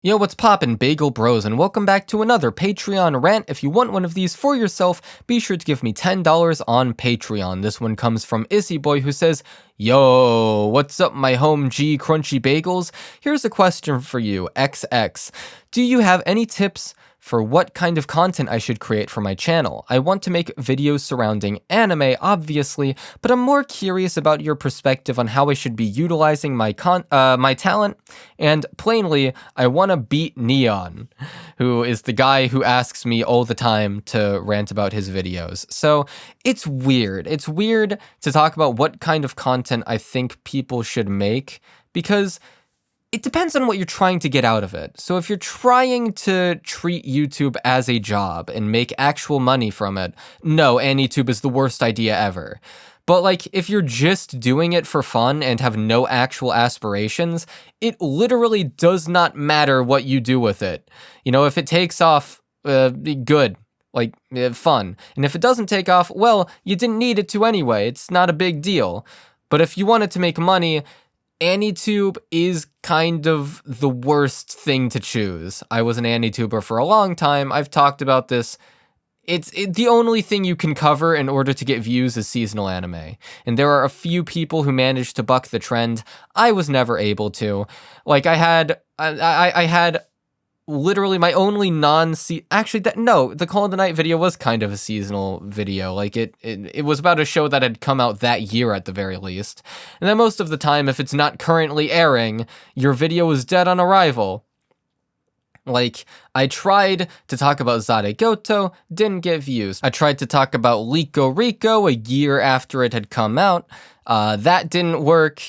Yo, what's poppin', Bagel Bros, and welcome back to another Patreon rant. If you want one of these for yourself, be sure to give me $10 on Patreon. This one comes from Issy Boy, who says, "Yo, what's up, my home G crunchy bagels? Here's a question for you, XX. Do you have any tips for what kind of content I should create for my channel? I want to make videos surrounding anime, obviously, but I'm more curious about your perspective on how I should be utilizing my talent. And plainly, I want to beat Neon, who is the guy who asks me all the time to rant about his videos. So it's weird. It's weird to talk about what kind of content I think people should make because it depends on what you're trying to get out of it. So if you're trying to treat YouTube as a job and make actual money from it, no, AnyTube is the worst idea ever. But like, if you're just doing it for fun and have no actual aspirations, it literally does not matter what you do with it. You know, if it takes off, good. Like, fun. And if it doesn't take off, well, you didn't need it to anyway. It's not a big deal. But if you want it to make money, AnyTube is kind of the worst thing to choose. I was an AnyTuber for a long time. I've talked about this. The only thing you can cover in order to get views is seasonal anime. And there are a few people who managed to buck the trend. I was never able to. Like, I had literally my only the Call of the Night video was kind of a seasonal video. Like it was about a show that had come out that year at the very least. And then most of the time, if it's not currently airing, your video is dead on arrival. Like, I tried to talk about Zaregoto, didn't get views. I tried to talk about Liko Rico a year after it had come out. That didn't work.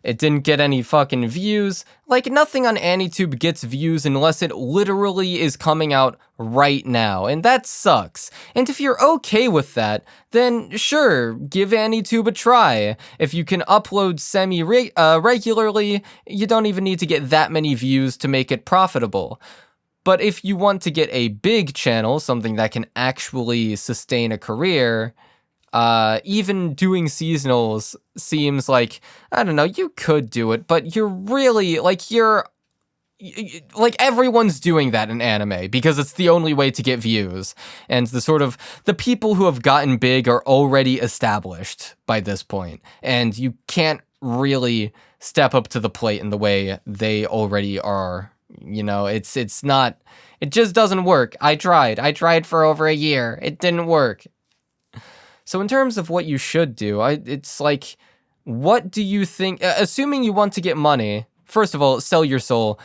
It didn't get any fucking views. Like, nothing on AnyTube gets views unless it literally is coming out right now, and that sucks. And if you're okay with that, then sure, give AnyTube a try. If you can upload regularly, you don't even need to get that many views to make it profitable. But if you want to get a big channel, something that can actually sustain a career, even doing seasonals seems like, I don't know, you could do it, but you're really, like, like, everyone's doing that in anime because it's the only way to get views. And the people who have gotten big are already established by this point, and you can't really step up to the plate in the way they already are. You know, it just doesn't work. I tried for over a year. It didn't work. So in terms of what you should do, it's like, what do you think, assuming you want to get money, first of all, sell your soul,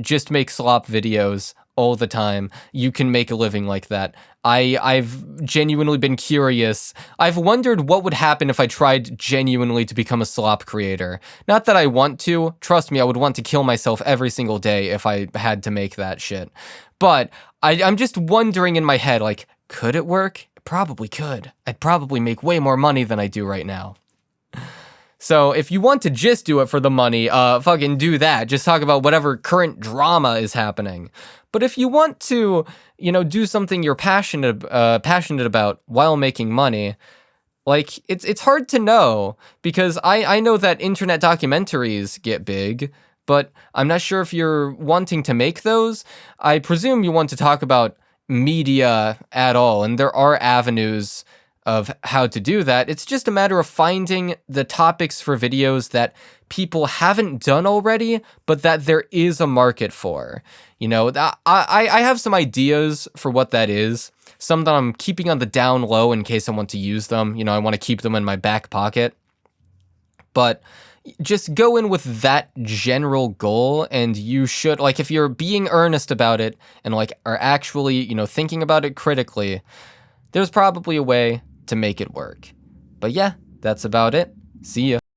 just make slop videos all the time. You can make a living like that. I've genuinely been curious. I've wondered what would happen if I tried genuinely to become a slop creator. Not that I want to. Trust me, I would want to kill myself every single day if I had to make that shit. But I'm just wondering in my head, like, could it work? It probably could. I'd probably make way more money than I do right now. So if you want to just do it for the money, fucking do that. Just talk about whatever current drama is happening. But if you want to, you know, do something you're passionate about while making money, like, it's hard to know, because I know that internet documentaries get big, but I'm not sure if you're wanting to make those. I presume you want to talk about media at all, and there are avenues of how to do that. It's just a matter of finding the topics for videos that people haven't done already, but that there is a market for. You know, I have some ideas for what that is. Some that I'm keeping on the down low in case I want to use them. You know, I want to keep them in my back pocket. But just go in with that general goal, and you should, like, if you're being earnest about it and, like, are actually, you know, thinking about it critically, there's probably a way to make it work. But yeah, that's about it. See ya.